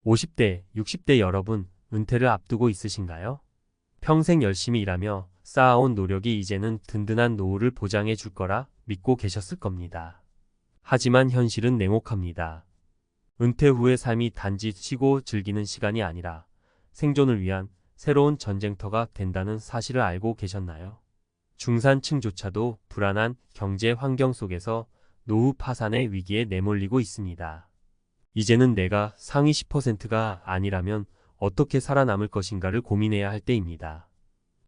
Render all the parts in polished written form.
50대, 60대 여러분, 은퇴를 앞두고 있으신가요? 평생 열심히 일하며 쌓아온 노력이 이제는 든든한 노후를 보장해 줄 거라 믿고 계셨을 겁니다. 하지만 현실은 냉혹합니다. 은퇴 후의 삶이 단지 쉬고 즐기는 시간이 아니라 생존을 위한 새로운 전쟁터가 된다는 사실을 알고 계셨나요? 중산층조차도 불안한 경제 환경 속에서 노후 파산의 위기에 내몰리고 있습니다. 이제는 내가 상위 10%가 아니라면 어떻게 살아남을 것인가를 고민해야 할 때입니다.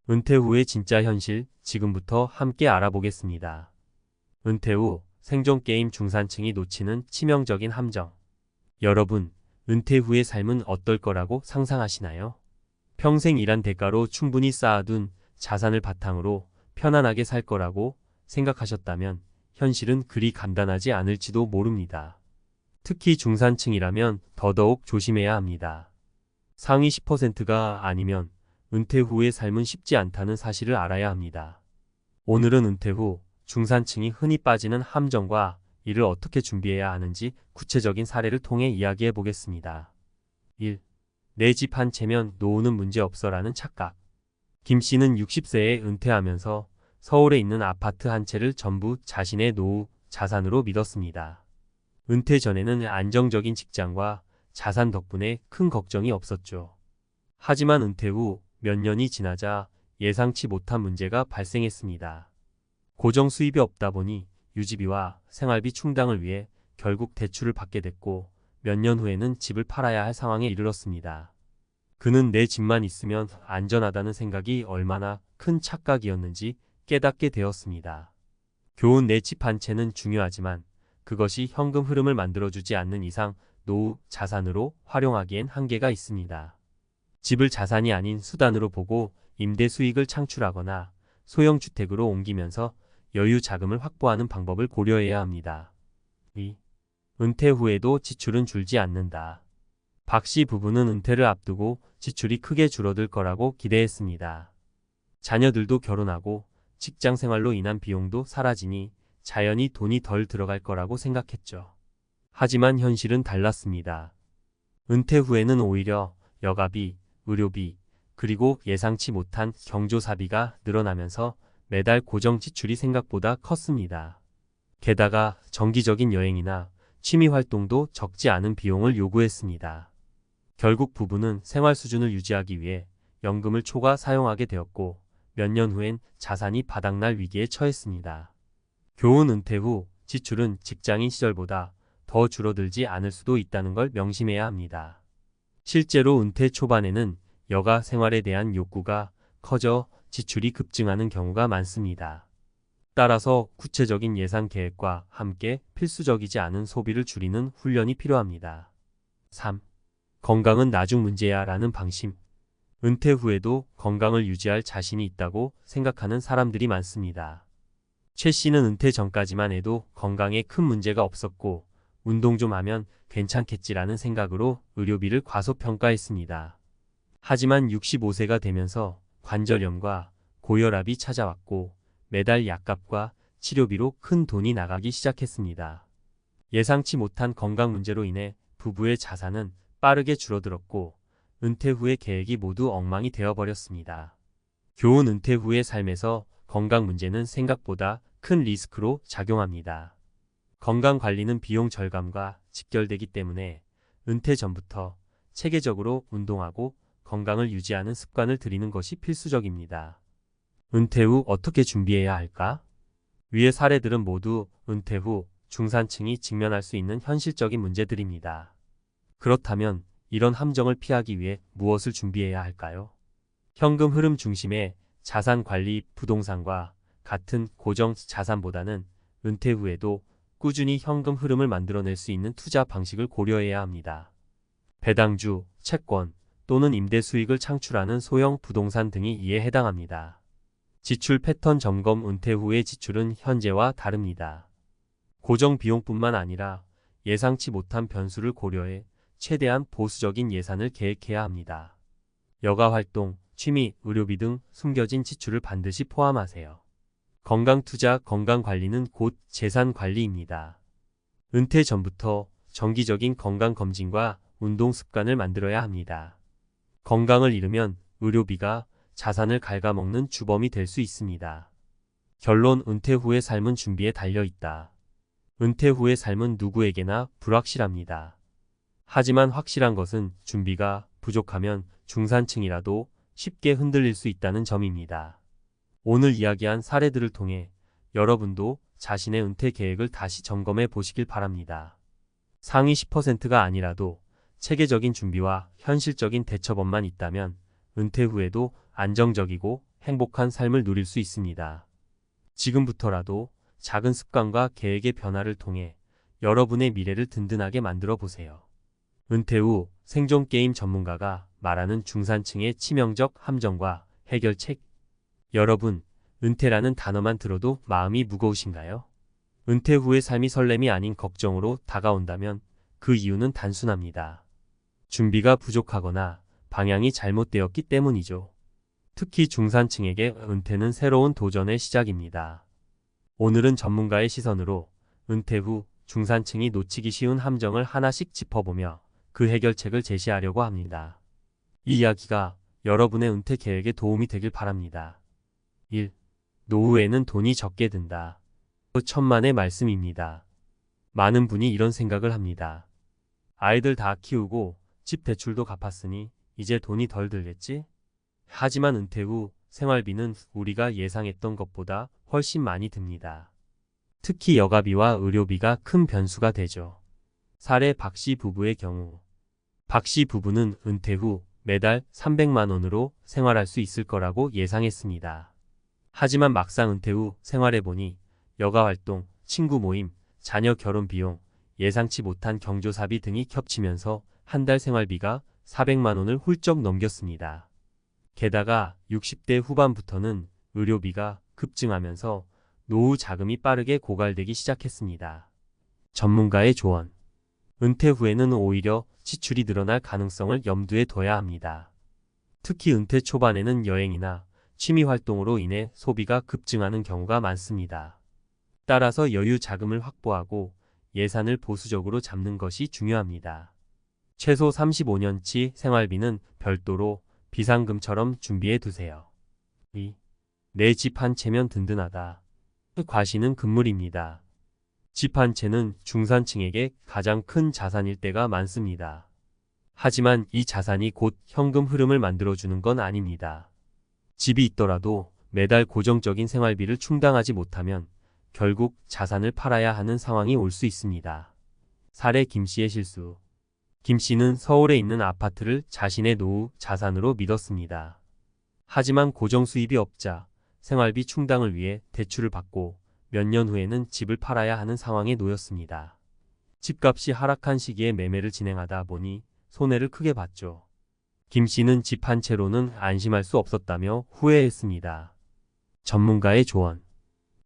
은퇴 후의 진짜 현실, 지금부터 함께 알아보겠습니다. 은퇴 후 생존 게임 중산층이 놓치는 치명적인 함정. 여러분, 은퇴 후의 삶은 어떨 거라고 상상하시나요? 평생 일한 대가로 충분히 쌓아둔 자산을 바탕으로 편안하게 살 거라고 생각하셨다면 현실은 그리 간단하지 않을지도 모릅니다. 특히 중산층이라면 더더욱 조심해야 합니다. 상위 10%가 아니면 은퇴 후의 삶은 쉽지 않다는 사실을 알아야 합니다. 오늘은 은퇴 후 중산층이 흔히 빠지는 함정과 이를 어떻게 준비해야 하는지 구체적인 사례를 통해 이야기해 보겠습니다. 1. 내 집 한 채면 노후는 문제없어라는 착각. 김 씨는 60세에 은퇴하면서 서울에 있는 아파트 한 채를 전부 자신의 노후 자산으로 믿었습니다. 은퇴 전에는 안정적인 직장과 자산 덕분에 큰 걱정이 없었죠. 하지만 은퇴 후 몇 년이 지나자 예상치 못한 문제가 발생했습니다. 고정 수입이 없다 보니 유지비와 생활비 충당을 위해 결국 대출을 받게 됐고 몇 년 후에는 집을 팔아야 할 상황에 이르렀습니다. 그는 내 집만 있으면 안전하다는 생각이 얼마나 큰 착각이었는지 깨닫게 되었습니다. 교훈 내 집 한 채는 중요하지만 그것이 현금 흐름을 만들어주지 않는 이상 노후 자산으로 활용하기엔 한계가 있습니다. 집을 자산이 아닌 수단으로 보고 임대 수익을 창출하거나 소형 주택으로 옮기면서 여유 자금을 확보하는 방법을 고려해야 합니다. 2. 은퇴 후에도 지출은 줄지 않는다. 박 씨 부부는 은퇴를 앞두고 지출이 크게 줄어들 거라고 기대했습니다. 자녀들도 결혼하고 직장 생활로 인한 비용도 사라지니 자연히 돈이 덜 들어갈 거라고 생각했죠. 하지만 현실은 달랐습니다. 은퇴 후에는 오히려 여가비, 의료비, 그리고 예상치 못한 경조사비가 늘어나면서 매달 고정 지출이 생각보다 컸습니다. 게다가 정기적인 여행이나 취미 활동도 적지 않은 비용을 요구했습니다. 결국 부부는 생활 수준을 유지하기 위해 연금을 초과 사용하게 되었고 몇 년 후엔 자산이 바닥날 위기에 처했습니다. 교훈 은퇴 후 지출은 직장인 시절보다 더 줄어들지 않을 수도 있다는 걸 명심해야 합니다. 실제로 은퇴 초반에는 여가 생활에 대한 욕구가 커져 지출이 급증하는 경우가 많습니다. 따라서 구체적인 예산 계획과 함께 필수적이지 않은 소비를 줄이는 훈련이 필요합니다. 3. 건강은 나중 문제야 라는 방심. 은퇴 후에도 건강을 유지할 자신이 있다고 생각하는 사람들이 많습니다. 최 씨는 은퇴 전까지만 해도 건강에 큰 문제가 없었고 운동 좀 하면 괜찮겠지라는 생각으로 의료비를 과소평가했습니다. 하지만 65세가 되면서 관절염과 고혈압이 찾아왔고 매달 약값과 치료비로 큰 돈이 나가기 시작했습니다. 예상치 못한 건강 문제로 인해 부부의 자산은 빠르게 줄어들었고 은퇴 후의 계획이 모두 엉망이 되어버렸습니다. 교훈 은퇴 후의 삶에서 건강 문제는 생각보다 큰 리스크로 작용합니다. 건강관리는 비용 절감과 직결되기 때문에 은퇴 전부터 체계적으로 운동하고 건강을 유지하는 습관을 들이는 것이 필수적입니다. 은퇴 후 어떻게 준비해야 할까? 위의 사례들은 모두 은퇴 후 중산층이 직면할 수 있는 현실적인 문제들입니다. 그렇다면 이런 함정을 피하기 위해 무엇을 준비해야 할까요? 현금 흐름 중심의 자산 관리 부동산과 같은 고정 자산보다는 은퇴 후에도 꾸준히 현금 흐름을 만들어낼 수 있는 투자 방식을 고려해야 합니다. 배당주, 채권 또는 임대 수익을 창출하는 소형 부동산 등이 이에 해당합니다. 지출 패턴 점검. 은퇴 후의 지출은 현재와 다릅니다. 고정 비용뿐만 아니라 예상치 못한 변수를 고려해 최대한 보수적인 예산을 계획해야 합니다. 여가 활동, 취미, 의료비 등 숨겨진 지출을 반드시 포함하세요. 건강 투자, 건강 관리는 곧 재산 관리입니다. 은퇴 전부터 정기적인 건강 검진과 운동 습관을 만들어야 합니다. 건강을 잃으면 의료비가 자산을 갉아먹는 주범이 될 수 있습니다. 결론: 은퇴 후의 삶은 준비에 달려 있다. 은퇴 후의 삶은 누구에게나 불확실합니다. 하지만 확실한 것은 준비가 부족하면 중산층이라도 쉽게 흔들릴 수 있다는 점입니다. 오늘 이야기한 사례들을 통해 여러분도 자신의 은퇴 계획을 다시 점검해 보시길 바랍니다. 상위 10%가 아니라도 체계적인 준비와 현실적인 대처법만 있다면 은퇴 후에도 안정적이고 행복한 삶을 누릴 수 있습니다. 지금부터라도 작은 습관과 계획의 변화를 통해 여러분의 미래를 든든하게 만들어 보세요. 은퇴 후 생존 게임 전문가가 말하는 중산층의 치명적 함정과 해결책. 여러분, 은퇴라는 단어만 들어도 마음이 무거우신가요? 은퇴 후의 삶이 설렘이 아닌 걱정으로 다가온다면 그 이유는 단순합니다. 준비가 부족하거나 방향이 잘못되었기 때문이죠. 특히 중산층에게 은퇴는 새로운 도전의 시작입니다. 오늘은 전문가의 시선으로 은퇴 후 중산층이 놓치기 쉬운 함정을 하나씩 짚어보며 그 해결책을 제시하려고 합니다. 이 이야기가 여러분의 은퇴 계획에 도움이 되길 바랍니다. 1. 노후에는 돈이 적게 든다. 천만의 말씀입니다. 많은 분이 이런 생각을 합니다. 아이들 다 키우고 집 대출도 갚았으니 이제 돈이 덜 들겠지? 하지만 은퇴 후 생활비는 우리가 예상했던 것보다 훨씬 많이 듭니다. 특히 여가비와 의료비가 큰 변수가 되죠. 사례: 박씨 부부의 경우. 박씨 부부는 은퇴 후 매달 300만 원으로 생활할 수 있을 거라고 예상했습니다. 하지만 막상 은퇴 후 생활해보니 여가활동, 친구 모임, 자녀 결혼 비용, 예상치 못한 경조사비 등이 겹치면서 한 달 생활비가 400만 원을 훌쩍 넘겼습니다. 게다가 60대 후반부터는 의료비가 급증하면서 노후 자금이 빠르게 고갈되기 시작했습니다. 전문가의 조언: 은퇴 후에는 오히려 지출이 늘어날 가능성을 염두에 둬야 합니다. 특히 은퇴 초반에는 여행이나 취미 활동으로 인해 소비가 급증하는 경우가 많습니다. 따라서 여유 자금을 확보하고 예산을 보수적으로 잡는 것이 중요합니다. 최소 35년치 생활비는 별도로 비상금처럼 준비해 두세요. 2. 내 집 한 채면 든든하다. 과시는 금물입니다. 집 한 채는 중산층에게 가장 큰 자산일 때가 많습니다. 하지만 이 자산이 곧 현금 흐름을 만들어주는 건 아닙니다. 집이 있더라도 매달 고정적인 생활비를 충당하지 못하면 결국 자산을 팔아야 하는 상황이 올 수 있습니다. 사례: 김씨의 실수. 김씨는 서울에 있는 아파트를 자신의 노후 자산으로 믿었습니다. 하지만 고정 수입이 없자 생활비 충당을 위해 대출을 받고 몇 년 후에는 집을 팔아야 하는 상황에 놓였습니다. 집값이 하락한 시기에 매매를 진행하다 보니 손해를 크게 봤죠. 김씨는 집 한 채로는 안심할 수 없었다며 후회했습니다. 전문가의 조언: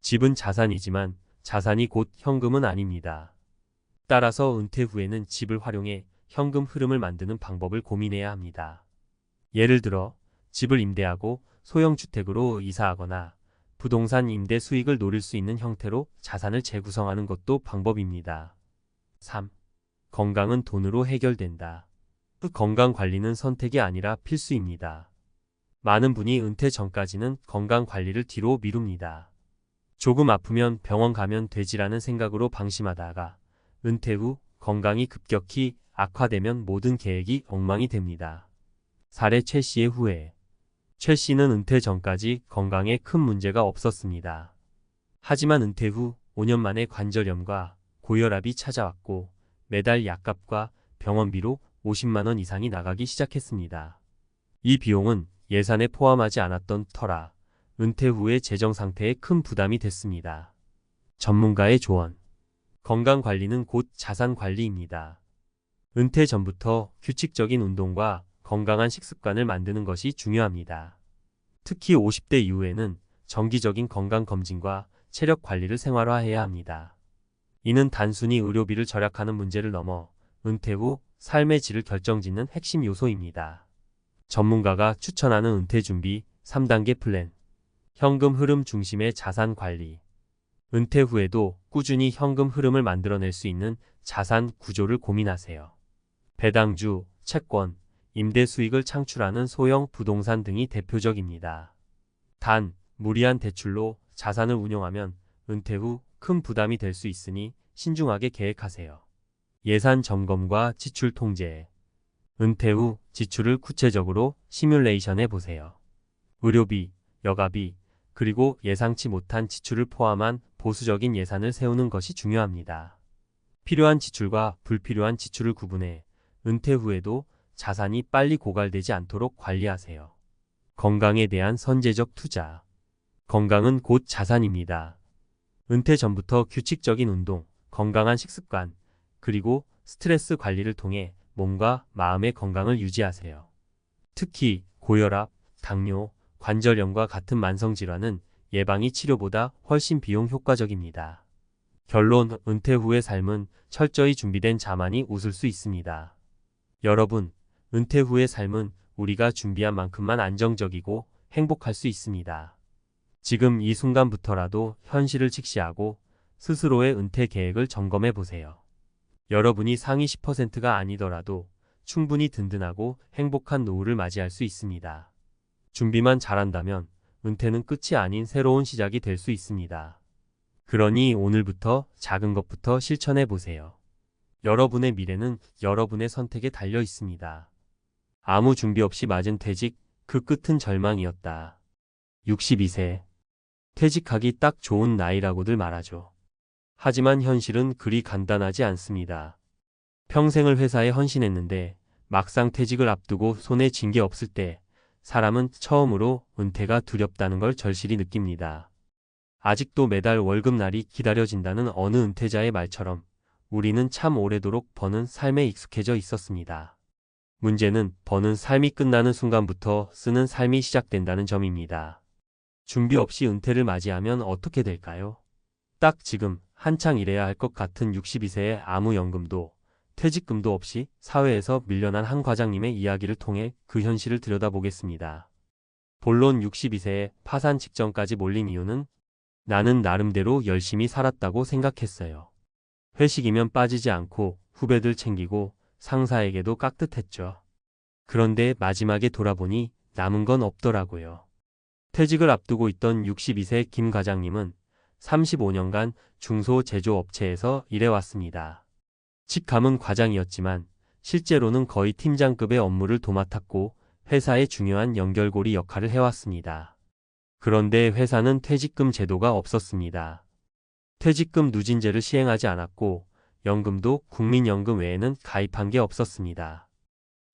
집은 자산이지만 자산이 곧 현금은 아닙니다. 따라서 은퇴 후에는 집을 활용해 현금 흐름을 만드는 방법을 고민해야 합니다. 예를 들어 집을 임대하고 소형주택으로 이사하거나 부동산 임대 수익을 노릴 수 있는 형태로 자산을 재구성하는 것도 방법입니다. 3. 건강은 돈으로 해결된다. 건강관리는 선택이 아니라 필수입니다. 많은 분이 은퇴 전까지는 건강관리를 뒤로 미룹니다. 조금 아프면 병원 가면 되지라는 생각으로 방심하다가 은퇴 후 건강이 급격히 악화되면 모든 계획이 엉망이 됩니다. 사례: 최 씨의 후회. 최 씨는 은퇴 전까지 건강에 큰 문제가 없었습니다. 하지만 은퇴 후 5년 만에 관절염과 고혈압이 찾아왔고 매달 약값과 병원비로 50만 원 이상이 나가기 시작했습니다. 이 비용은 예산에 포함하지 않았던 터라 은퇴 후의 재정 상태에 큰 부담이 됐습니다. 전문가의 조언: 건강관리는 곧 자산관리입니다. 은퇴 전부터 규칙적인 운동과 건강한 식습관을 만드는 것이 중요합니다. 특히 50대 이후에는 정기적인 건강검진과 체력 관리를 생활화해야 합니다. 이는 단순히 의료비를 절약하는 문제를 넘어 은퇴 후 삶의 질을 결정짓는 핵심 요소입니다. 전문가가 추천하는 은퇴 준비 3단계 플랜. 현금 흐름 중심의 자산 관리. 은퇴 후에도 꾸준히 현금 흐름을 만들어낼 수 있는 자산 구조를 고민하세요. 배당주, 채권, 임대 수익을 창출하는 소형 부동산 등이 대표적입니다. 단, 무리한 대출로 자산을 운용하면 은퇴 후 큰 부담이 될 수 있으니 신중하게 계획하세요. 예산 점검과 지출 통제. 은퇴 후 지출을 구체적으로 시뮬레이션해 보세요. 의료비, 여가비, 그리고 예상치 못한 지출을 포함한 보수적인 예산을 세우는 것이 중요합니다. 필요한 지출과 불필요한 지출을 구분해 은퇴 후에도 자산이 빨리 고갈되지 않도록 관리하세요. 건강에 대한 선제적 투자. 건강은 곧 자산입니다. 은퇴 전부터 규칙적인 운동, 건강한 식습관, 그리고 스트레스 관리를 통해 몸과 마음의 건강을 유지하세요. 특히 고혈압, 당뇨, 관절염과 같은 만성질환은 예방이 치료보다 훨씬 비용 효과적입니다. 결론, 은퇴 후의 삶은 철저히 준비된 자만이 웃을 수 있습니다. 여러분, 은퇴 후의 삶은 우리가 준비한 만큼만 안정적이고 행복할 수 있습니다. 지금 이 순간부터라도 현실을 직시하고 스스로의 은퇴 계획을 점검해 보세요. 여러분이 상위 10%가 아니더라도 충분히 든든하고 행복한 노후를 맞이할 수 있습니다. 준비만 잘한다면 은퇴는 끝이 아닌 새로운 시작이 될 수 있습니다. 그러니 오늘부터 작은 것부터 실천해 보세요. 여러분의 미래는 여러분의 선택에 달려 있습니다. 아무 준비 없이 맞은 퇴직, 그 끝은 절망이었다. 62세. 퇴직하기 딱 좋은 나이라고들 말하죠. 하지만 현실은 그리 간단하지 않습니다. 평생을 회사에 헌신했는데 막상 퇴직을 앞두고 손에 쥔 게 없을 때 사람은 처음으로 은퇴가 두렵다는 걸 절실히 느낍니다. 아직도 매달 월급날이 기다려진다는 어느 은퇴자의 말처럼 우리는 참 오래도록 버는 삶에 익숙해져 있었습니다. 문제는 버는 삶이 끝나는 순간부터 쓰는 삶이 시작된다는 점입니다. 준비 없이 은퇴를 맞이하면 어떻게 될까요? 딱 지금 한창 일해야 할 것 같은 62세의 아무 연금도 퇴직금도 없이 사회에서 밀려난 한 과장님의 이야기를 통해 그 현실을 들여다보겠습니다. 본론 62세에 파산 직전까지 몰린 이유는 나는 나름대로 열심히 살았다고 생각했어요. 회식이면 빠지지 않고 후배들 챙기고 상사에게도 깍듯했죠. 그런데 마지막에 돌아보니 남은 건 없더라고요. 퇴직을 앞두고 있던 62세 김 과장님은 35년간 중소제조업체에서 일해왔습니다. 직함은 과장이었지만 실제로는 거의 팀장급의 업무를 도맡았고 회사의 중요한 연결고리 역할을 해왔습니다. 그런데 회사는 퇴직금 제도가 없었습니다. 퇴직금 누진제를 시행하지 않았고 연금도 국민연금 외에는 가입한 게 없었습니다.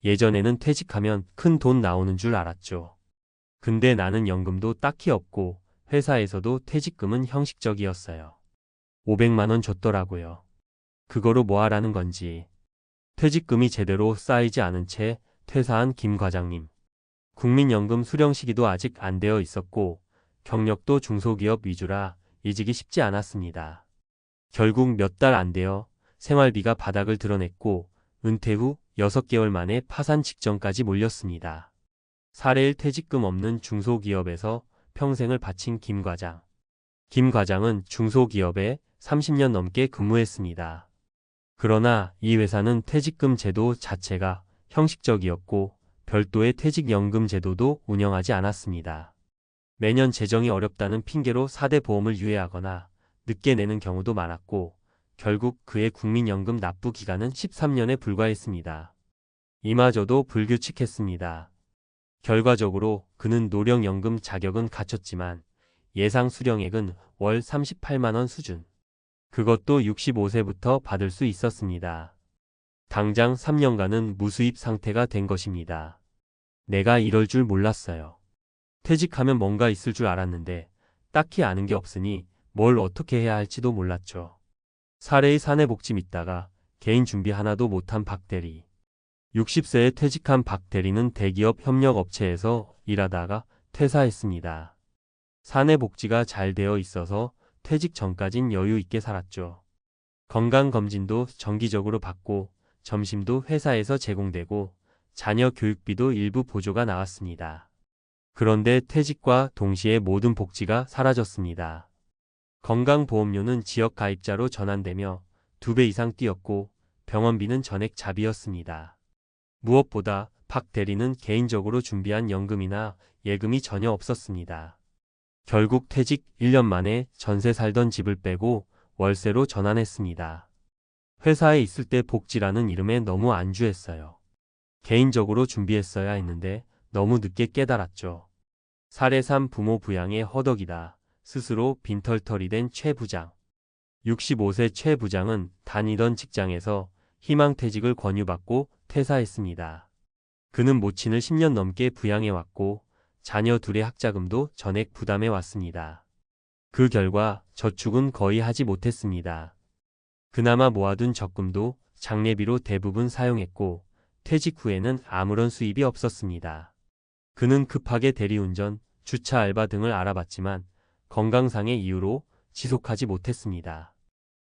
예전에는 퇴직하면 큰 돈 나오는 줄 알았죠. 근데 나는 연금도 딱히 없고 회사에서도 퇴직금은 형식적이었어요. 500만 원 줬더라고요. 그거로 뭐 하라는 건지. 퇴직금이 제대로 쌓이지 않은 채 퇴사한 김 과장님. 국민연금 수령 시기도 아직 안 되어 있었고 경력도 중소기업 위주라 이직이 쉽지 않았습니다. 결국 몇 달 안 되어 생활비가 바닥을 드러냈고 은퇴 후 6개월 만에 파산 직전까지 몰렸습니다. 사례일 퇴직금 없는 중소기업에서 평생을 바친 김 과장. 김 과장은 중소기업에 30년 넘게 근무했습니다. 그러나 이 회사는 퇴직금 제도 자체가 형식적이었고 별도의 퇴직연금 제도도 운영하지 않았습니다. 매년 재정이 어렵다는 핑계로 4대 보험을 유예하거나 늦게 내는 경우도 많았고 결국 그의 국민연금 납부 기간은 13년에 불과했습니다. 이마저도 불규칙했습니다. 결과적으로 그는 노령연금 자격은 갖췄지만 예상 수령액은 월 38만 원 수준. 그것도 65세부터 받을 수 있었습니다. 당장 3년간은 무수입 상태가 된 것입니다. 내가 이럴 줄 몰랐어요. 퇴직하면 뭔가 있을 줄 알았는데 딱히 아는 게 없으니 뭘 어떻게 해야 할지도 몰랐죠. 사례의 사내복지 믿다가 개인 준비 하나도 못한 박 대리. 60세에 퇴직한 박 대리는 대기업 협력업체에서 일하다가 퇴사했습니다. 사내복지가 잘 되어 있어서 퇴직 전까진 여유 있게 살았죠. 건강검진도 정기적으로 받고 점심도 회사에서 제공되고 자녀 교육비도 일부 보조가 나왔습니다. 그런데 퇴직과 동시에 모든 복지가 사라졌습니다. 건강보험료는 지역 가입자로 전환되며 2배 이상 뛰었고 병원비는 전액 자비였습니다. 무엇보다 박 대리는 개인적으로 준비한 연금이나 예금이 전혀 없었습니다. 결국 퇴직 1년 만에 전세 살던 집을 빼고 월세로 전환했습니다. 회사에 있을 때 복지라는 이름에 너무 안주했어요. 개인적으로 준비했어야 했는데 너무 늦게 깨달았죠. 살해산 부모 부양의 허덕이다. 스스로 빈털터리 된 최 부장. 65세 최 부장은 다니던 직장에서 희망퇴직을 권유받고 퇴사했습니다. 그는 모친을 10년 넘게 부양해왔고 자녀 둘의 학자금도 전액 부담해왔습니다. 그 결과 저축은 거의 하지 못했습니다. 그나마 모아둔 적금도 장례비로 대부분 사용했고 퇴직 후에는 아무런 수입이 없었습니다. 그는 급하게 대리운전, 주차 알바 등을 알아봤지만 건강상의 이유로 지속하지 못했습니다.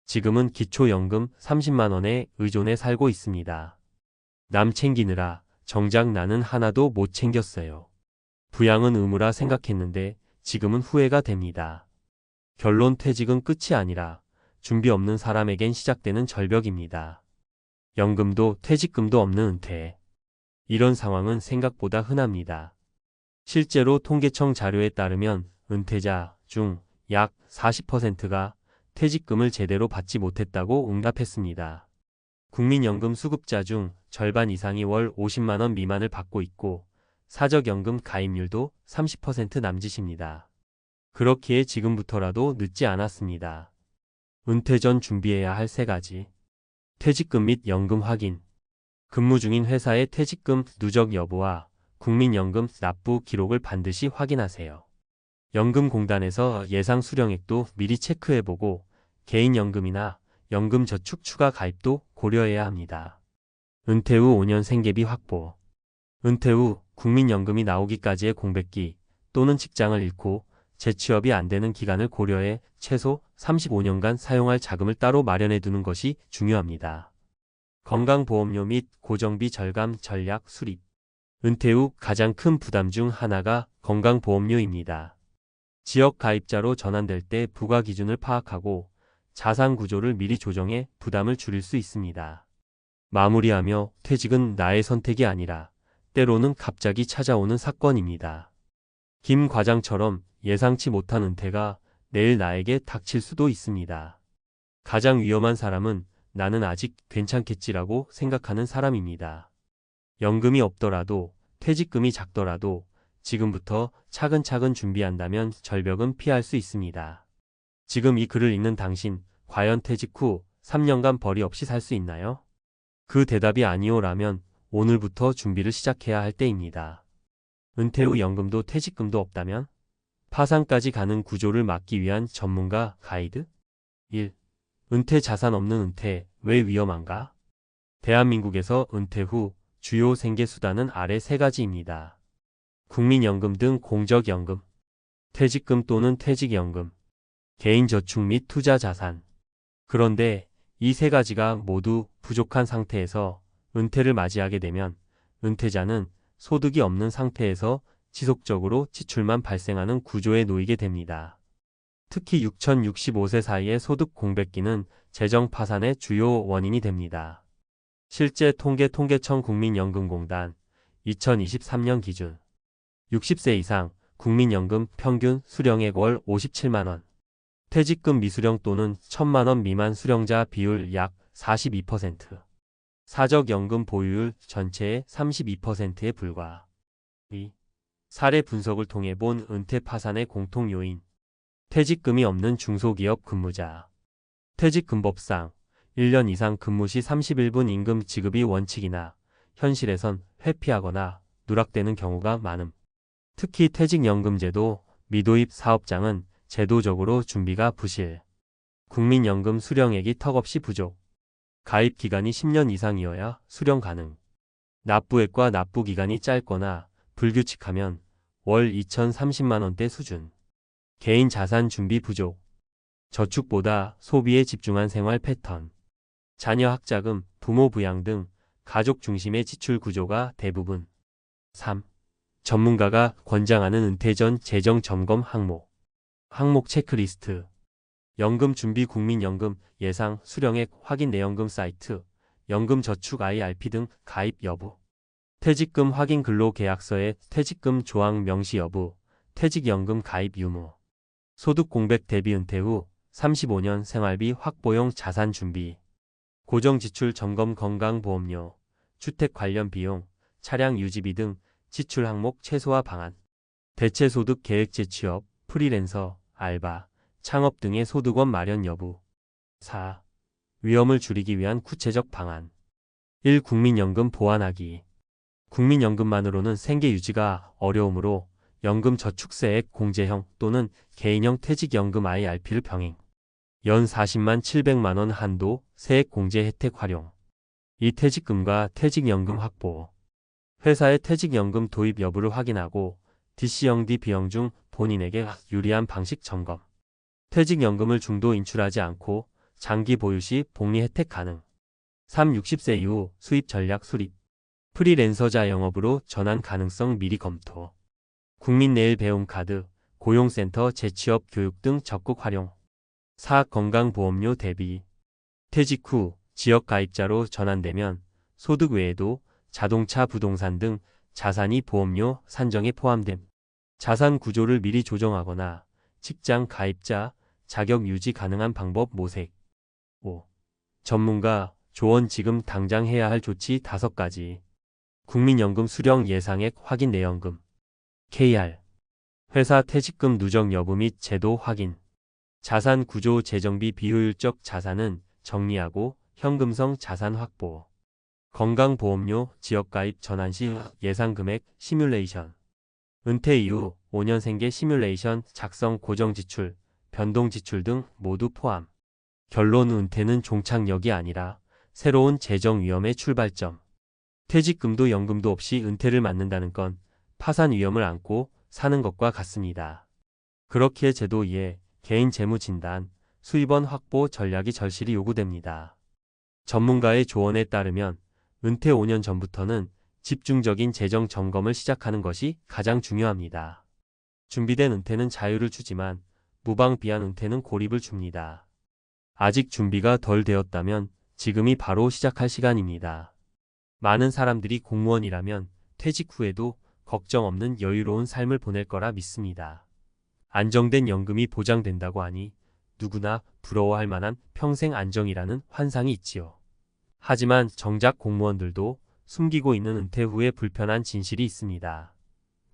지금은 기초연금 30만 원에 의존해 살고 있습니다. 남 챙기느라 정작 나는 하나도 못 챙겼어요. 부양은 의무라 생각했는데 지금은 후회가 됩니다. 결론 퇴직은 끝이 아니라 준비 없는 사람에겐 시작되는 절벽입니다. 연금도 퇴직금도 없는 은퇴. 이런 상황은 생각보다 흔합니다. 실제로 통계청 자료에 따르면 은퇴자 중 약 40%가 퇴직금을 제대로 받지 못했다고 응답했습니다. 국민연금 수급자 중 절반 이상이 월 50만 원 미만을 받고 있고 사적연금 가입률도 30% 남짓입니다. 그렇기에 지금부터라도 늦지 않았습니다. 은퇴 전 준비해야 할 3가지. 퇴직금 및 연금 확인. 근무 중인 회사의 퇴직금 누적 여부와 국민연금 납부 기록을 반드시 확인하세요. 연금공단에서 예상 수령액도 미리 체크해보고 개인연금이나 연금저축 추가 가입도 고려해야 합니다. 은퇴 후 5년 생계비 확보. 은퇴 후 국민연금이 나오기까지의 공백기 또는 직장을 잃고 재취업이 안 되는 기간을 고려해 최소 35년간 사용할 자금을 따로 마련해 두는 것이 중요합니다. 건강보험료 및 고정비 절감 전략 수립. 은퇴 후 가장 큰 부담 중 하나가 건강보험료입니다. 지역 가입자로 전환될 때 부과 기준을 파악하고 자산 구조를 미리 조정해 부담을 줄일 수 있습니다. 마무리하며 퇴직은 나의 선택이 아니라 때로는 갑자기 찾아오는 사건입니다. 김 과장처럼 예상치 못한 은퇴가 내일 나에게 닥칠 수도 있습니다. 가장 위험한 사람은 나는 아직 괜찮겠지라고 생각하는 사람입니다. 연금이 없더라도 퇴직금이 작더라도 지금부터 차근차근 준비한다면 절벽은 피할 수 있습니다. 지금 이 글을 읽는 당신, 과연 퇴직 후 3년간 벌이 없이 살 수 있나요? 그 대답이 아니오라면 오늘부터 준비를 시작해야 할 때입니다. 은퇴 후 연금도 퇴직금도 없다면? 파산까지 가는 구조를 막기 위한 전문가 가이드? 1. 은퇴 자산 없는 은퇴, 왜 위험한가? 대한민국에서 은퇴 후 주요 생계수단은 아래 3가지입니다. 국민연금 등 공적연금, 퇴직금 또는 퇴직연금, 개인저축 및 투자자산. 그런데 이 3가지가 모두 부족한 상태에서 은퇴를 맞이하게 되면 은퇴자는 소득이 없는 상태에서 지속적으로 지출만 발생하는 구조에 놓이게 됩니다. 특히 6,065세 사이의 소득 공백기는 재정 파산의 주요 원인이 됩니다. 실제 통계청 국민연금공단 2023년 기준 60세 이상 국민연금 평균 수령액 월 57만 원, 퇴직금 미수령 또는 1,000만 원 미만 수령자 비율 약 42%, 사적연금 보유율 전체의 32%에 불과. 2. 사례 분석을 통해 본 은퇴 파산의 공통 요인. 퇴직금이 없는 중소기업 근무자. 퇴직금법상 1년 이상 근무 시 31분 임금 지급이 원칙이나 현실에선 회피하거나 누락되는 경우가 많음. 특히 퇴직연금제도 미도입 사업장은 제도적으로 준비가 부실. 국민연금 수령액이 턱없이 부족. 가입 기간이 10년 이상이어야 수령 가능. 납부액과 납부 기간이 짧거나 불규칙하면 월 2,030만 원대 수준. 개인 자산 준비 부족. 저축보다 소비에 집중한 생활 패턴. 자녀 학자금, 부모 부양 등 가족 중심의 지출 구조가 대부분. 3. 전문가가 권장하는 은퇴 전 재정 점검 항목. 항목 체크리스트. 연금 준비 국민연금 예상 수령액 확인 내연금 사이트, 연금저축 IRP 등 가입 여부. 퇴직금 확인 근로계약서의 퇴직금 조항 명시 여부, 퇴직연금 가입 유무, 소득 공백 대비 은퇴 후 35년 생활비 확보용 자산 준비, 고정지출 점검 건강보험료, 주택 관련 비용, 차량 유지비 등 지출 항목 최소화 방안, 대체소득 계획 재취업, 프리랜서, 알바, 창업 등의 소득원 마련 여부. 4. 위험을 줄이기 위한 구체적 방안. 1. 국민연금 보완하기. 국민연금만으로는 생계 유지가 어려우므로 연금저축세액 공제형 또는 개인형 퇴직연금 IRP를 병행. 연 40만 700만 원 한도 세액 공제 혜택 활용. 이 퇴직금과 퇴직연금 확보. 회사의 퇴직연금 도입 여부를 확인하고 DC형 DB형 중 본인에게 유리한 방식 점검. 퇴직연금을 중도 인출하지 않고 장기 보유 시 복리 혜택 가능. 3. 60세 이후 수입 전략 수립. 프리랜서자 영업으로 전환 가능성 미리 검토. 국민내일 배움카드, 고용센터 재취업 교육 등 적극 활용. 4. 건강보험료 대비. 퇴직 후 지역가입자로 전환되면 소득 외에도 자동차, 부동산 등 자산이 보험료 산정에 포함됨. 자산 구조를 미리 조정하거나 직장 가입자 자격 유지 가능한 방법 모색. 5. 전문가 조언 지금 당장 해야 할 조치 5가지. 국민연금 수령 예상액 확인 내연금. KR. 회사 퇴직금 누적 여부 및 제도 확인. 자산 구조 재정비 비효율적 자산은 정리하고 현금성 자산 확보. 건강보험료 지역가입 전환 시 예상금액 시뮬레이션. 은퇴 이후 5년 생계 시뮬레이션 작성 고정지출, 변동지출 등 모두 포함. 결론 은퇴는 종착역이 아니라 새로운 재정 위험의 출발점. 퇴직금도 연금도 없이 은퇴를 맞는다는 건 파산 위험을 안고 사는 것과 같습니다. 그렇기에 제도 2에 개인 재무 진단, 수입원 확보 전략이 절실히 요구됩니다. 전문가의 조언에 따르면 은퇴 5년 전부터는 집중적인 재정 점검을 시작하는 것이 가장 중요합니다. 준비된 은퇴는 자유를 주지만 무방비한 은퇴는 고립을 줍니다. 아직 준비가 덜 되었다면 지금이 바로 시작할 시간입니다. 많은 사람들이 공무원이라면 퇴직 후에도 걱정 없는 여유로운 삶을 보낼 거라 믿습니다. 안정된 연금이 보장된다고 하니 누구나 부러워할 만한 평생 안정이라는 환상이 있지요. 하지만 정작 공무원들도 숨기고 있는 은퇴 후의 불편한 진실이 있습니다.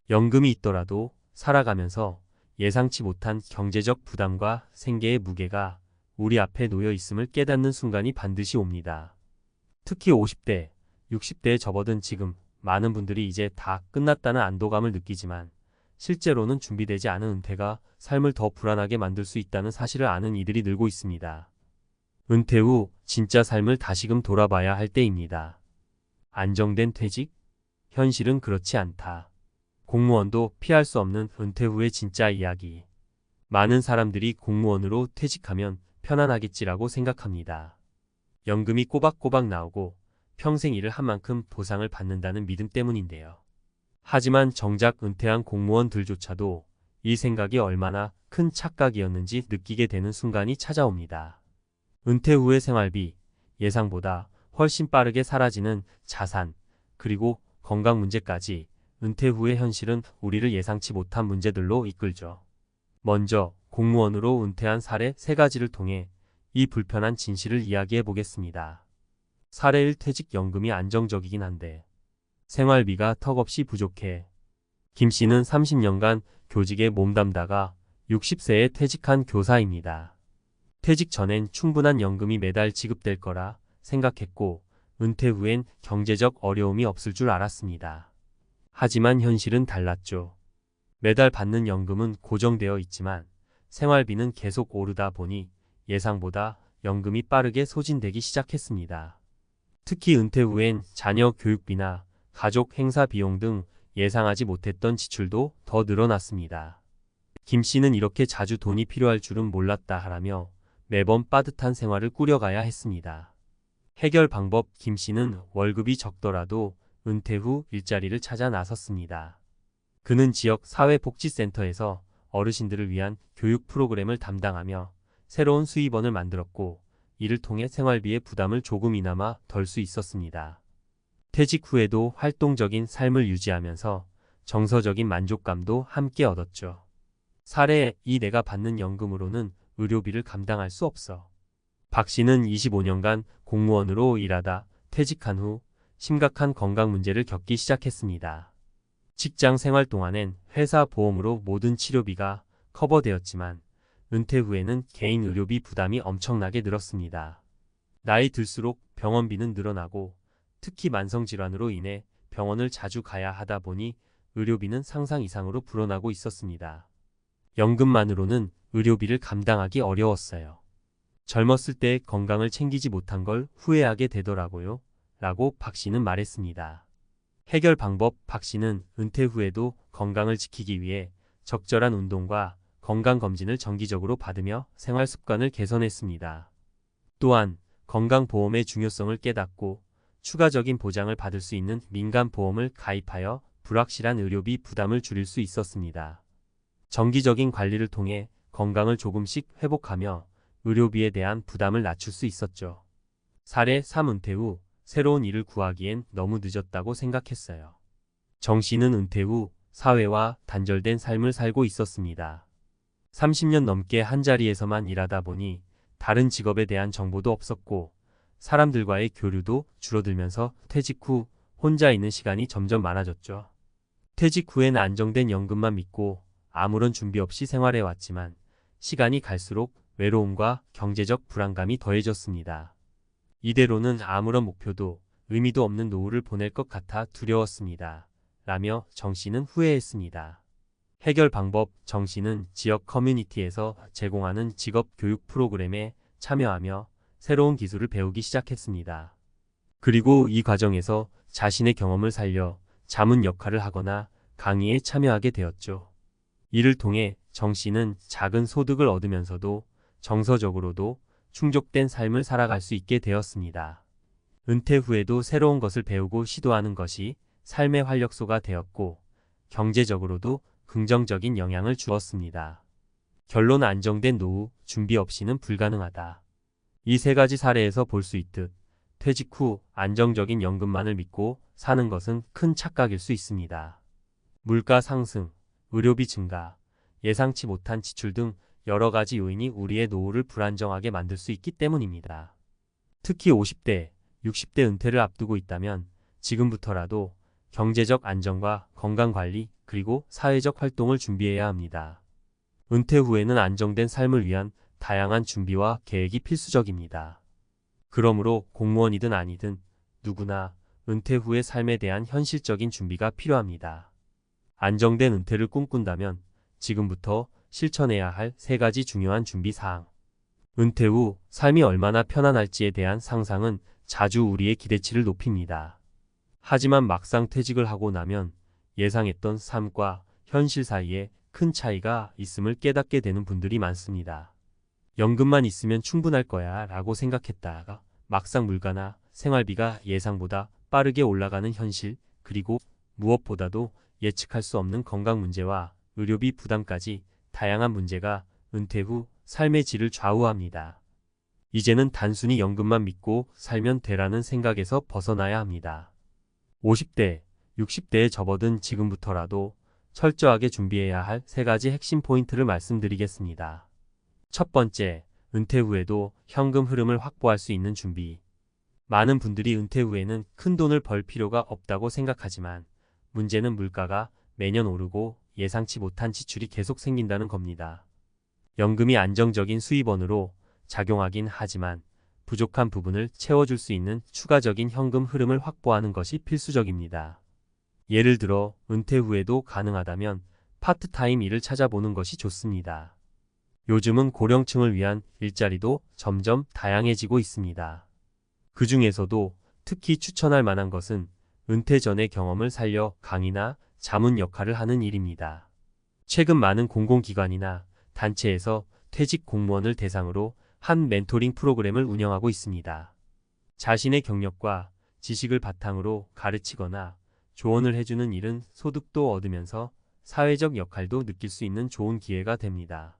연금이 있더라도 살아가면서 예상치 못한 경제적 부담과 생계의 무게가 우리 앞에 놓여 있음을 깨닫는 순간이 반드시 옵니다. 특히 50대, 60대에 접어든 지금 많은 분들이 이제 다 끝났다는 안도감을 느끼지만 실제로는 준비되지 않은 은퇴가 삶을 더 불안하게 만들 수 있다는 사실을 아는 이들이 늘고 있습니다. 은퇴 후 진짜 삶을 다시금 돌아봐야 할 때입니다. 안정된 퇴직? 현실은 그렇지 않다. 공무원도 피할 수 없는 은퇴 후의 진짜 이야기. 많은 사람들이 공무원으로 퇴직하면 편안하겠지라고 생각합니다. 연금이 꼬박꼬박 나오고 평생 일을 한 만큼 보상을 받는다는 믿음 때문인데요. 하지만 정작 은퇴한 공무원들조차도 이 생각이 얼마나 큰 착각이었는지 느끼게 되는 순간이 찾아옵니다. 은퇴 후의 생활비, 예상보다 훨씬 빠르게 사라지는 자산, 그리고 건강 문제까지 은퇴 후의 현실은 우리를 예상치 못한 문제들로 이끌죠. 먼저 공무원으로 은퇴한 사례 3가지를 통해 이 불편한 진실을 이야기해 보겠습니다. 사례 1. 퇴직연금이 안정적이긴 한데 생활비가 턱없이 부족해. 김 씨는 30년간 교직에 몸담다가 60세에 퇴직한 교사입니다. 퇴직 전엔 충분한 연금이 매달 지급될 거라 생각했고 은퇴 후엔 경제적 어려움이 없을 줄 알았습니다. 하지만 현실은 달랐죠. 매달 받는 연금은 고정되어 있지만 생활비는 계속 오르다 보니 예상보다 연금이 빠르게 소진되기 시작했습니다. 특히 은퇴 후엔 자녀 교육비나 가족 행사 비용 등 예상하지 못했던 지출도 더 늘어났습니다. 김 씨는 이렇게 자주 돈이 필요할 줄은 몰랐다 하라며 매번 빠듯한 생활을 꾸려가야 했습니다. 해결 방법. 김 씨는 월급이 적더라도 은퇴 후 일자리를 찾아 나섰습니다. 그는 지역 사회복지센터에서 어르신들을 위한 교육 프로그램을 담당하며 새로운 수입원을 만들었고 이를 통해 생활비의 부담을 조금이나마 덜 수 있었습니다. 퇴직 후에도 활동적인 삶을 유지하면서 정서적인 만족감도 함께 얻었죠. 사례 2. 내가 받는 연금으로는 의료비를 감당할 수 없어. 박 씨는 25년간 공무원으로 일하다 퇴직한 후 심각한 건강 문제를 겪기 시작했습니다. 직장 생활 동안엔 회사 보험으로 모든 치료비가 커버되었지만 은퇴 후에는 개인 의료비 부담이 엄청나게 늘었습니다. 나이 들수록 병원비는 늘어나고 특히 만성질환으로 인해 병원을 자주 가야 하다 보니 의료비는 상상 이상으로 불어나고 있었습니다. 연금만으로는 의료비를 감당하기 어려웠어요. 젊었을 때 건강을 챙기지 못한 걸 후회하게 되더라고요. 라고 박 씨는 말했습니다. 해결 방법. 박 씨는 은퇴 후에도 건강을 지키기 위해 적절한 운동과 건강검진을 정기적으로 받으며 생활 습관을 개선했습니다. 또한 건강보험의 중요성을 깨닫고 추가적인 보장을 받을 수 있는 민간보험을 가입하여 불확실한 의료비 부담을 줄일 수 있었습니다. 정기적인 관리를 통해 건강을 조금씩 회복하며 의료비에 대한 부담을 낮출 수 있었죠. 사례 3. 은퇴 후 새로운 일을 구하기엔 너무 늦었다고 생각했어요. 정 씨는 은퇴 후 사회와 단절된 삶을 살고 있었습니다. 30년 넘게 한자리에서만 일하다 보니 다른 직업에 대한 정보도 없었고 사람들과의 교류도 줄어들면서 퇴직 후 혼자 있는 시간이 점점 많아졌죠. 퇴직 후엔 안정된 연금만 믿고 아무런 준비 없이 생활해왔지만 시간이 갈수록 외로움과 경제적 불안감이 더해졌습니다. 이대로는 아무런 목표도 의미도 없는 노후를 보낼 것 같아 두려웠습니다. 라며 정 씨는 후회했습니다. 해결 방법. 정 씨는 지역 커뮤니티에서 제공하는 직업 교육 프로그램에 참여하며 새로운 기술을 배우기 시작했습니다. 그리고 이 과정에서 자신의 경험을 살려 자문 역할을 하거나 강의에 참여하게 되었죠. 이를 통해 정 씨는 작은 소득을 얻으면서도 정서적으로도 충족된 삶을 살아갈 수 있게 되었습니다. 은퇴 후에도 새로운 것을 배우고 시도하는 것이 삶의 활력소가 되었고 경제적으로도 긍정적인 영향을 주었습니다. 결론. 안정된 노후, 준비 없이는 불가능하다. 이 세 가지 사례에서 볼 수 있듯 퇴직 후 안정적인 연금만을 믿고 사는 것은 큰 착각일 수 있습니다. 물가 상승, 의료비 증가, 예상치 못한 지출 등 여러 가지 요인이 우리의 노후를 불안정하게 만들 수 있기 때문입니다. 특히 50대, 60대 은퇴를 앞두고 있다면 지금부터라도 경제적 안정과 건강관리 그리고 사회적 활동을 준비해야 합니다. 은퇴 후에는 안정된 삶을 위한 다양한 준비와 계획이 필수적입니다. 그러므로 공무원이든 아니든 누구나 은퇴 후의 삶에 대한 현실적인 준비가 필요합니다. 안정된 은퇴를 꿈꾼다면 지금부터 실천해야 할 세 가지 중요한 준비 사항. 은퇴 후 삶이 얼마나 편안할지에 대한 상상은 자주 우리의 기대치를 높입니다. 하지만 막상 퇴직을 하고 나면 예상했던 삶과 현실 사이에 큰 차이가 있음을 깨닫게 되는 분들이 많습니다. 연금만 있으면 충분할 거야 라고 생각했다가 막상 물가나 생활비가 예상보다 빠르게 올라가는 현실, 그리고 무엇보다도 예측할 수 없는 건강 문제와 의료비 부담까지 다양한 문제가 은퇴 후 삶의 질을 좌우합니다. 이제는 단순히 연금만 믿고 살면 되라는 생각에서 벗어나야 합니다. 50대, 60대에 접어든 지금부터라도 철저하게 준비해야 할 세 가지 핵심 포인트를 말씀드리겠습니다. 첫 번째, 은퇴 후에도 현금 흐름을 확보할 수 있는 준비. 많은 분들이 은퇴 후에는 큰 돈을 벌 필요가 없다고 생각하지만 문제는 물가가 매년 오르고 예상치 못한 지출이 계속 생긴다는 겁니다. 연금이 안정적인 수입원으로 작용하긴 하지만 부족한 부분을 채워줄 수 있는 추가적인 현금 흐름을 확보하는 것이 필수적입니다. 예를 들어 은퇴 후에도 가능하다면 파트타임 일을 찾아보는 것이 좋습니다. 요즘은 고령층을 위한 일자리도 점점 다양해지고 있습니다. 그 중에서도 특히 추천할 만한 것은 은퇴 전의 경험을 살려 강의나 자문 역할을 하는 일입니다. 최근 많은 공공기관이나 단체에서 퇴직 공무원을 대상으로 한 멘토링 프로그램을 운영하고 있습니다. 자신의 경력과 지식을 바탕으로 가르치거나 조언을 해주는 일은 소득도 얻으면서 사회적 역할도 느낄 수 있는 좋은 기회가 됩니다.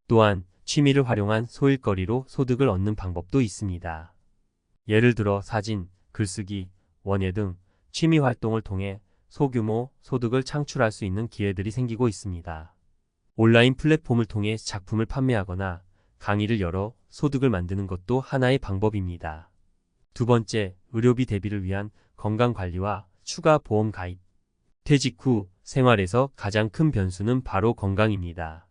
또한 취미를 활용한 소일거리로 소득을 얻는 방법도 있습니다. 예를 들어 사진, 글쓰기, 원예 등 취미 활동을 통해 소규모 소득을 창출할 수 있는 기회들이 생기고 있습니다. 온라인 플랫폼을 통해 작품을 판매하거나 강의를 열어 소득을 만드는 것도 하나의 방법입니다. 두 번째, 의료비 대비를 위한 건강관리와 추가 보험 가입. 퇴직 후 생활에서 가장 큰 변수는 바로 건강입니다.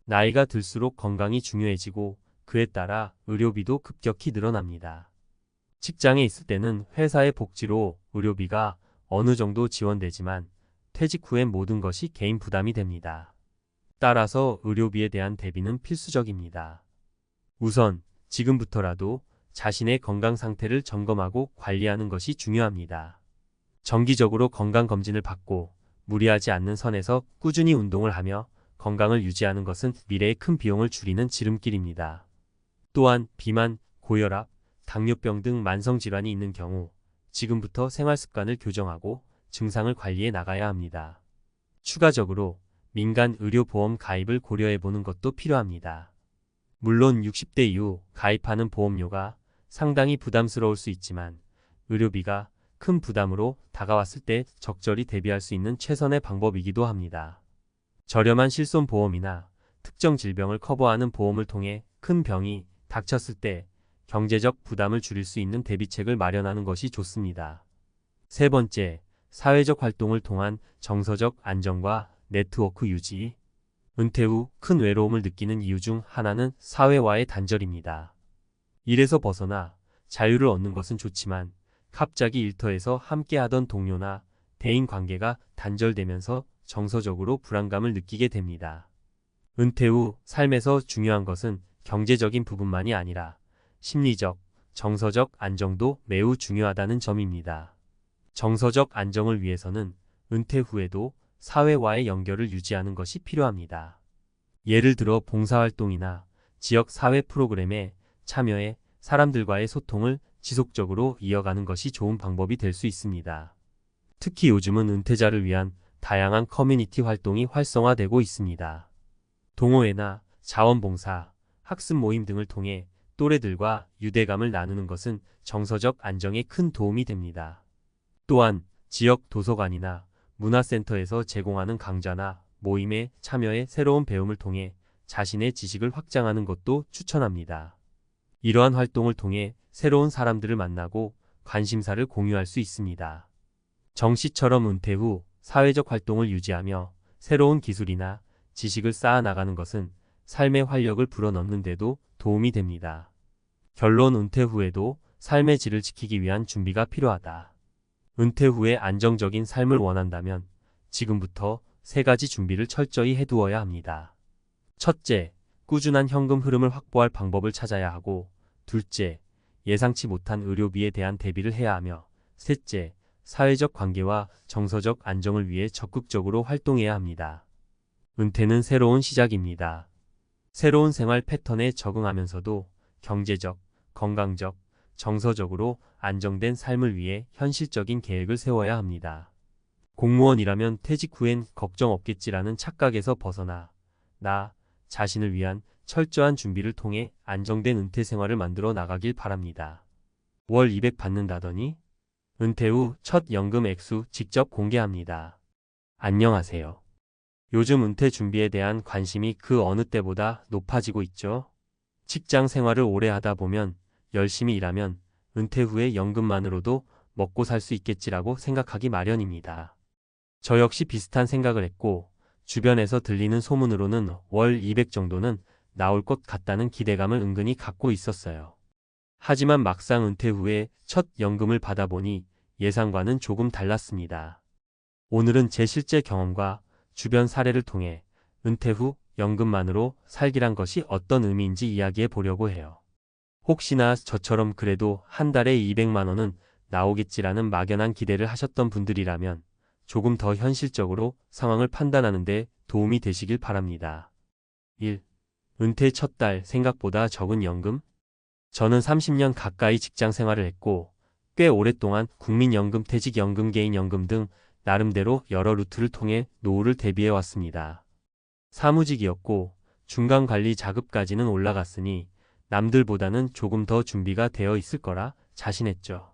나이가 들수록 건강이 중요해지고 그에 따라 의료비도 급격히 늘어납니다. 직장에 있을 때는 회사의 복지로 의료비가 어느 정도 지원되지만 퇴직 후엔 모든 것이 개인 부담이 됩니다. 따라서 의료비에 대한 대비는 필수적입니다. 우선 지금부터라도 자신의 건강 상태를 점검하고 관리하는 것이 중요합니다. 정기적으로 건강검진을 받고 무리하지 않는 선에서 꾸준히 운동을 하며 건강을 유지하는 것은 미래의 큰 비용을 줄이는 지름길입니다. 또한 비만, 고혈압, 당뇨병 등 만성질환이 있는 경우 지금부터 생활습관을 교정하고 증상을 관리해 나가야 합니다. 추가적으로 민간 의료보험 가입을 고려해보는 것도 필요합니다. 물론 60대 이후 가입하는 보험료가 상당히 부담스러울 수 있지만 의료비가 큰 부담으로 다가왔을 때 적절히 대비할 수 있는 최선의 방법이기도 합니다. 저렴한 실손보험이나 특정 질병을 커버하는 보험을 통해 큰 병이 닥쳤을 때 경제적 부담을 줄일 수 있는 대비책을 마련하는 것이 좋습니다. 세 번째, 사회적 활동을 통한 정서적 안정과 네트워크 유지. 은퇴 후 큰 외로움을 느끼는 이유 중 하나는 사회와의 단절입니다. 일에서 벗어나 자유를 얻는 것은 좋지만 갑자기 일터에서 함께하던 동료나 대인 관계가 단절되면서 정서적으로 불안감을 느끼게 됩니다. 은퇴 후 삶에서 중요한 것은 경제적인 부분만이 아니라 심리적, 정서적 안정도 매우 중요하다는 점입니다. 정서적 안정을 위해서는 은퇴 후에도 사회와의 연결을 유지하는 것이 필요합니다. 예를 들어 봉사활동이나 지역 사회 프로그램에 참여해 사람들과의 소통을 지속적으로 이어가는 것이 좋은 방법이 될 수 있습니다. 특히 요즘은 은퇴자를 위한 다양한 커뮤니티 활동이 활성화되고 있습니다. 동호회나 자원봉사, 학습 모임 등을 통해 또래들과 유대감을 나누는 것은 정서적 안정에 큰 도움이 됩니다. 또한 지역 도서관이나 문화센터에서 제공하는 강좌나 모임에 참여해 새로운 배움을 통해 자신의 지식을 확장하는 것도 추천합니다. 이러한 활동을 통해 새로운 사람들을 만나고 관심사를 공유할 수 있습니다. 정 씨처럼 은퇴 후 사회적 활동을 유지하며 새로운 기술이나 지식을 쌓아 나가는 것은 삶의 활력을 불어넣는 데도 도움이 됩니다. 결론, 은퇴 후에도 삶의 질을 지키기 위한 준비가 필요하다. 은퇴 후에 안정적인 삶을 원한다면 지금부터 세 가지 준비를 철저히 해두어야 합니다. 첫째, 꾸준한 현금 흐름을 확보할 방법을 찾아야 하고, 둘째, 예상치 못한 의료비에 대한 대비를 해야 하며, 셋째, 사회적 관계와 정서적 안정을 위해 적극적으로 활동해야 합니다. 은퇴는 새로운 시작입니다. 새로운 생활 패턴에 적응하면서도 경제적, 건강적, 정서적으로 안정된 삶을 위해 현실적인 계획을 세워야 합니다. 공무원이라면 퇴직 후엔 걱정 없겠지라는 착각에서 벗어나 나 자신을 위한 철저한 준비를 통해 안정된 은퇴 생활을 만들어 나가길 바랍니다. 월 200 받는다더니? 은퇴 후 첫 연금 액수 직접 공개합니다. 안녕하세요. 요즘 은퇴 준비에 대한 관심이 그 어느 때보다 높아지고 있죠. 직장 생활을 오래 하다 보면 열심히 일하면 은퇴 후에 연금만으로도 먹고 살 수 있겠지라고 생각하기 마련입니다. 저 역시 비슷한 생각을 했고 주변에서 들리는 소문으로는 월 200 정도는 나올 것 같다는 기대감을 은근히 갖고 있었어요. 하지만 막상 은퇴 후에 첫 연금을 받아보니 예상과는 조금 달랐습니다. 오늘은 제 실제 경험과 주변 사례를 통해 은퇴 후 연금만으로 살기란 것이 어떤 의미인지 이야기해 보려고 해요. 혹시나 저처럼 그래도 한 달에 200만 원은 나오겠지라는 막연한 기대를 하셨던 분들이라면 조금 더 현실적으로 상황을 판단하는 데 도움이 되시길 바랍니다. 1. 은퇴 첫 달 생각보다 적은 연금? 저는 30년 가까이 직장 생활을 했고 꽤 오랫동안 국민연금, 퇴직연금, 개인연금 등 나름대로 여러 루트를 통해 노후를 대비해 왔습니다. 사무직이었고 중간관리 자급까지는 올라갔으니 남들보다는 조금 더 준비가 되어 있을 거라 자신했죠.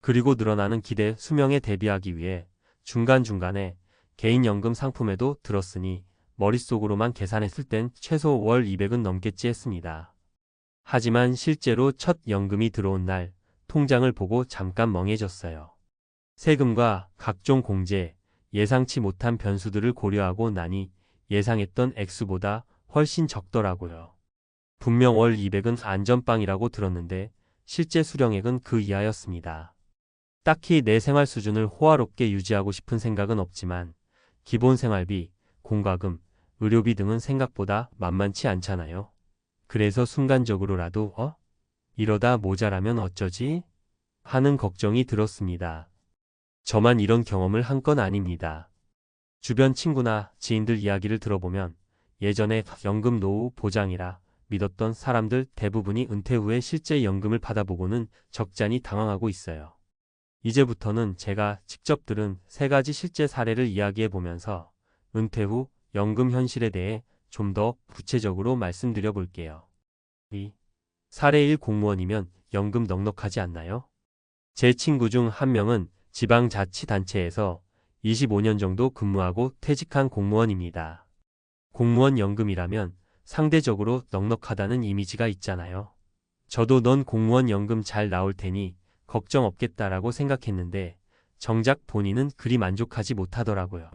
그리고 늘어나는 기대 수명에 대비하기 위해 중간중간에 개인연금 상품에도 들었으니 머릿속으로만 계산했을 땐 최소 월 200은 넘겠지 했습니다. 하지만 실제로 첫 연금이 들어온 날 통장을 보고 잠깐 멍해졌어요. 세금과 각종 공제, 예상치 못한 변수들을 고려하고 나니 예상했던 액수보다 훨씬 적더라고요. 분명 월 200은 안전빵이라고 들었는데 실제 수령액은 그 이하였습니다. 딱히 내 생활 수준을 호화롭게 유지하고 싶은 생각은 없지만 기본 생활비, 공과금, 의료비 등은 생각보다 만만치 않잖아요. 그래서 순간적으로라도 이러다 모자라면 어쩌지? 하는 걱정이 들었습니다. 저만 이런 경험을 한 건 아닙니다. 주변 친구나 지인들 이야기를 들어보면 예전에 연금 노후 보장이라 믿었던 사람들 대부분이 은퇴 후에 실제 연금을 받아보고는 적잖이 당황하고 있어요. 이제부터는 제가 직접 들은 3가지 실제 사례를 이야기해 보면서 은퇴 후 연금 현실에 대해 좀 더 구체적으로 말씀드려 볼게요. 사례 1 공무원이면 연금 넉넉하지 않나요? 제 친구 중 한 명은 지방자치단체에서 25년 정도 근무하고 퇴직한 공무원입니다. 공무원 연금이라면 상대적으로 넉넉하다는 이미지가 있잖아요. 저도 넌 공무원 연금 잘 나올 테니 걱정 없겠다라고 생각했는데 정작 본인은 그리 만족하지 못하더라고요.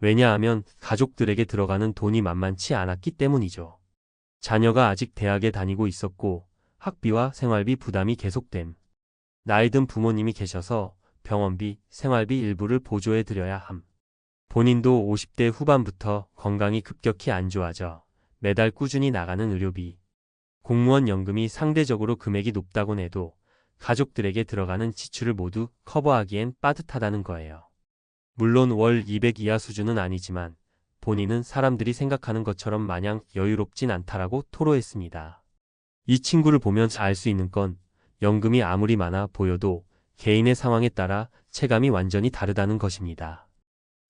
왜냐하면 가족들에게 들어가는 돈이 만만치 않았기 때문이죠. 자녀가 아직 대학에 다니고 있었고 학비와 생활비 부담이 계속됨. 나이 든 부모님이 계셔서 병원비, 생활비 일부를 보조해 드려야 함. 본인도 50대 후반부터 건강이 급격히 안 좋아져 매달 꾸준히 나가는 의료비. 공무원 연금이 상대적으로 금액이 높다곤 해도 가족들에게 들어가는 지출을 모두 커버하기엔 빠듯하다는 거예요. 물론 월 200 이하 수준은 아니지만 본인은 사람들이 생각하는 것처럼 마냥 여유롭진 않다라고 토로했습니다. 이 친구를 보면 알 수 있는 건 연금이 아무리 많아 보여도 개인의 상황에 따라 체감이 완전히 다르다는 것입니다.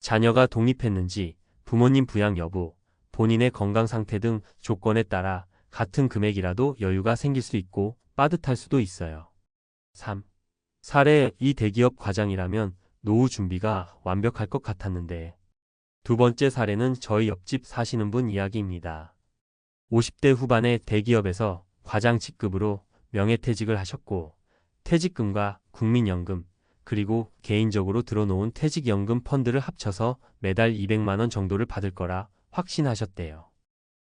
자녀가 독립했는지, 부모님 부양 여부, 본인의 건강 상태 등 조건에 따라 같은 금액이라도 여유가 생길 수 있고 빠듯할 수도 있어요. 3. 사례 이 대기업 과장이라면 노후 준비가 완벽할 것 같았는데. 두 번째 사례는 저희 옆집 사시는 분 이야기입니다. 50대 후반에 대기업에서 과장 직급으로 명예퇴직을 하셨고 퇴직금과 국민연금 그리고 개인적으로 들어놓은 퇴직연금 펀드를 합쳐서 매달 200만 원 정도를 받을 거라 확신하셨대요.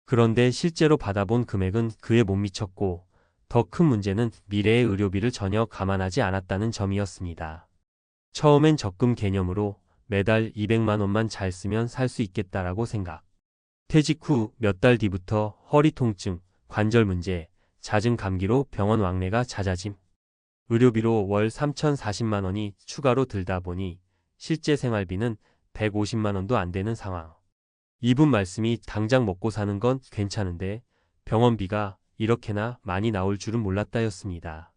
그런데 실제로 받아본 금액은 그에 못 미쳤고 더 큰 문제는 미래의 의료비를 전혀 감안하지 않았다는 점이었습니다. 처음엔 적금 개념으로 매달 200만 원만 잘 쓰면 살 수 있겠다라고 생각. 퇴직 후 몇 달 뒤부터 허리 통증, 관절 문제, 잦은 감기로 병원 왕래가 잦아짐. 의료비로 월 3,040만 원이 추가로 들다 보니 실제 생활비는 150만 원도 안 되는 상황. 이분 말씀이 당장 먹고 사는 건 괜찮은데 병원비가 이렇게나 많이 나올 줄은 몰랐다였습니다.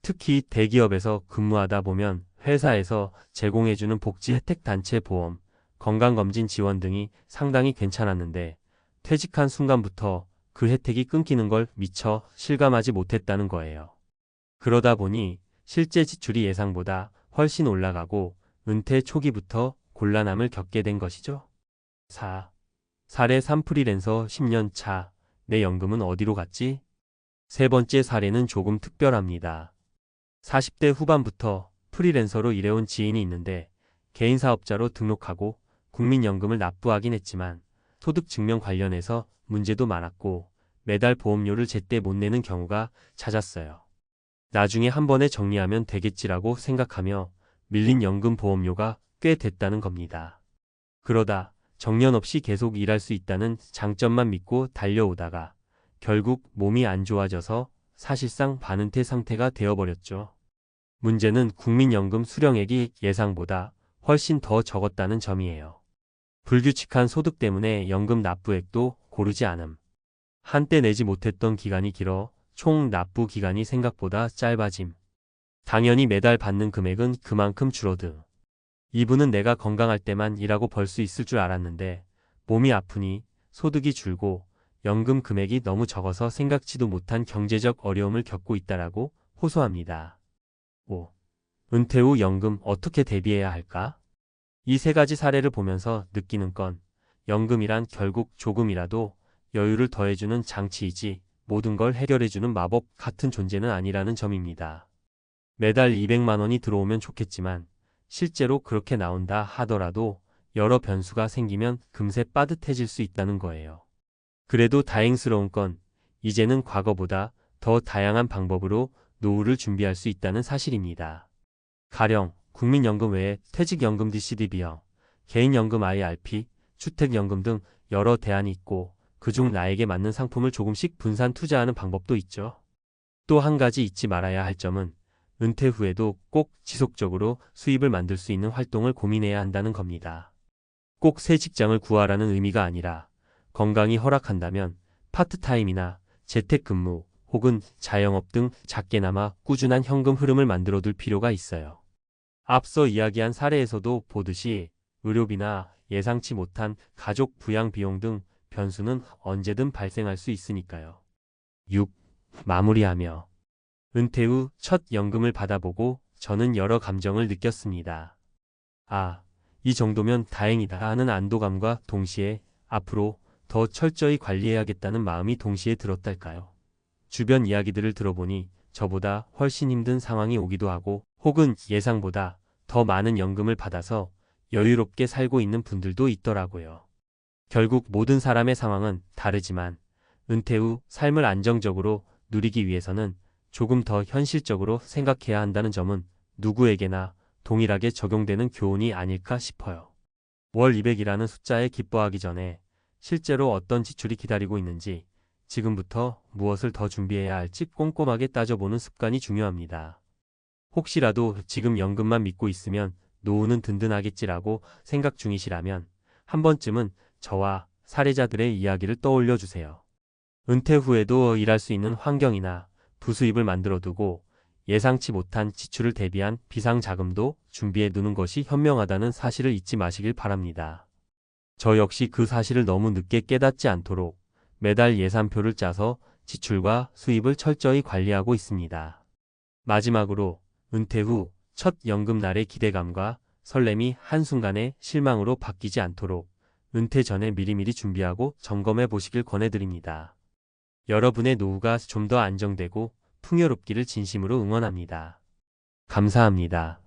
특히 대기업에서 근무하다 보면 회사에서 제공해주는 복지 혜택 단체 보험, 건강검진 지원 등이 상당히 괜찮았는데 퇴직한 순간부터 그 혜택이 끊기는 걸 미처 실감하지 못했다는 거예요. 그러다 보니 실제 지출이 예상보다 훨씬 올라가고 은퇴 초기부터 곤란함을 겪게 된 것이죠. 4. 사례 3 프리랜서 10년 차. 내 연금은 어디로 갔지? 세 번째 사례는 조금 특별합니다. 40대 후반부터 프리랜서로 일해온 지인이 있는데 개인 사업자로 등록하고 국민연금을 납부하긴 했지만 소득 증명 관련해서 문제도 많았고 매달 보험료를 제때 못 내는 경우가 잦았어요. 나중에 한 번에 정리하면 되겠지라고 생각하며 밀린 연금 보험료가 꽤 됐다는 겁니다. 그러다 정년 없이 계속 일할 수 있다는 장점만 믿고 달려오다가 결국 몸이 안 좋아져서 사실상 반은퇴 상태가 되어버렸죠. 문제는 국민연금 수령액이 예상보다 훨씬 더 적었다는 점이에요. 불규칙한 소득 때문에 연금 납부액도 고르지 않음. 한때 내지 못했던 기간이 길어 총 납부 기간이 생각보다 짧아짐. 당연히 매달 받는 금액은 그만큼 줄어듦. 이분은 내가 건강할 때만 일하고 벌 수 있을 줄 알았는데 몸이 아프니 소득이 줄고 연금 금액이 너무 적어서 생각지도 못한 경제적 어려움을 겪고 있다라고 호소합니다. 5. 은퇴 후 연금 어떻게 대비해야 할까? 이 세 가지 사례를 보면서 느끼는 건 연금이란 결국 조금이라도 여유를 더해주는 장치이지 모든 걸 해결해주는 마법 같은 존재는 아니라는 점입니다. 매달 200만 원이 들어오면 좋겠지만 실제로 그렇게 나온다 하더라도 여러 변수가 생기면 금세 빠듯해질 수 있다는 거예요. 그래도 다행스러운 건 이제는 과거보다 더 다양한 방법으로 노후를 준비할 수 있다는 사실입니다. 가령 국민연금 외에 퇴직연금 DCDB형, 개인연금 IRP, 주택연금 등 여러 대안이 있고 그중 나에게 맞는 상품을 조금씩 분산 투자하는 방법도 있죠. 또 한 가지 잊지 말아야 할 점은 은퇴 후에도 꼭 지속적으로 수입을 만들 수 있는 활동을 고민해야 한다는 겁니다. 꼭 새 직장을 구하라는 의미가 아니라 건강이 허락한다면 파트타임이나 재택근무 혹은 자영업 등 작게나마 꾸준한 현금 흐름을 만들어둘 필요가 있어요. 앞서 이야기한 사례에서도 보듯이 의료비나 예상치 못한 가족 부양 비용 등 변수는 언제든 발생할 수 있으니까요. 6. 마무리하며 은퇴 후 첫 연금을 받아보고 저는 여러 감정을 느꼈습니다. 아, 이 정도면 다행이다 하는 안도감과 동시에 앞으로 더 철저히 관리해야겠다는 마음이 동시에 들었달까요? 주변 이야기들을 들어보니 저보다 훨씬 힘든 상황이 오기도 하고 혹은 예상보다 더 많은 연금을 받아서 여유롭게 살고 있는 분들도 있더라고요. 결국 모든 사람의 상황은 다르지만 은퇴 후 삶을 안정적으로 누리기 위해서는 조금 더 현실적으로 생각해야 한다는 점은 누구에게나 동일하게 적용되는 교훈이 아닐까 싶어요. 월 200이라는 숫자에 기뻐하기 전에 실제로 어떤 지출이 기다리고 있는지 지금부터 무엇을 더 준비해야 할지 꼼꼼하게 따져보는 습관이 중요합니다. 혹시라도 지금 연금만 믿고 있으면 노후는 든든하겠지라고 생각 중이시라면 한 번쯤은 저와 사례자들의 이야기를 떠올려 주세요. 은퇴 후에도 일할 수 있는 환경이나 부수입을 만들어두고 예상치 못한 지출을 대비한 비상자금도 준비해 두는 것이 현명하다는 사실을 잊지 마시길 바랍니다. 저 역시 그 사실을 너무 늦게 깨닫지 않도록 매달 예산표를 짜서 지출과 수입을 철저히 관리하고 있습니다. 마지막으로 은퇴 후 첫 연금날의 기대감과 설렘이 한순간에 실망으로 바뀌지 않도록 은퇴 전에 미리미리 준비하고 점검해 보시길 권해드립니다. 여러분의 노후가 좀 더 안정되고 풍요롭기를 진심으로 응원합니다. 감사합니다.